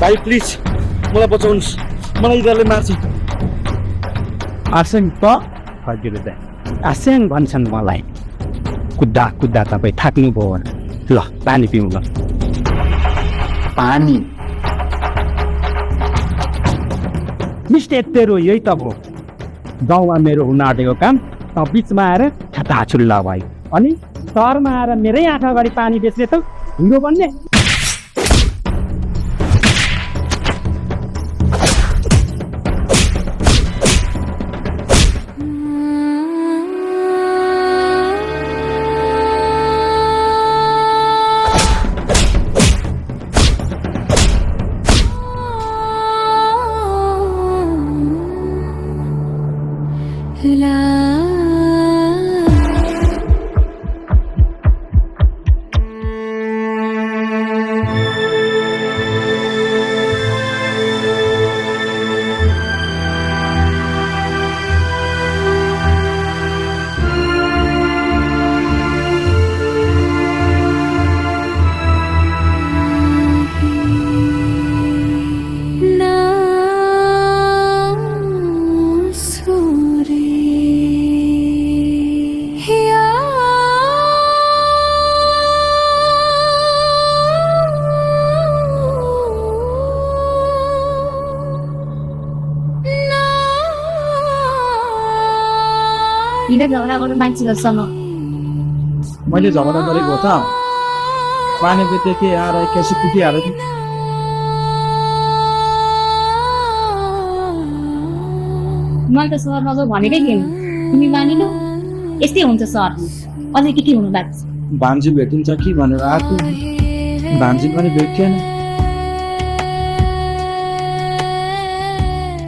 भाइ प्लिज मलाई बचाउनुहोस्, मलाई यिनीहरूले मार्छ। आर्सेङ त हजुर दाइ आर्सेङ भन्छन् मलाई। कुद्दा कुद्दा तपाईँ थाक्नुभयो भने ल पानी पिउँ ल। पानी मिस्टेक तेरो यही त हो। गाउँमा मेरो हुन आँटेको काम त बिचमा आएर छताछुल्ला भयो, अनि सहरमा आएर मेरै आँखा अगाडि पानी बेच्ने त हिरो बन्ने। झगडा गर्नु मान्छेहरूसँग मैले झगडा गरेको हो त? पानी बेचे के आएर 81 कुटिहाल्यो कि? मैले त सहर नजाऊ भनेकै थिएन, तिमी मानिनौ। यस्तै हुन्छ सहर, अझै के हुनु बाँच्छ। भान्जी भेटिन्छ कि भनेर आएको, भान्जी पनि भेटिएन।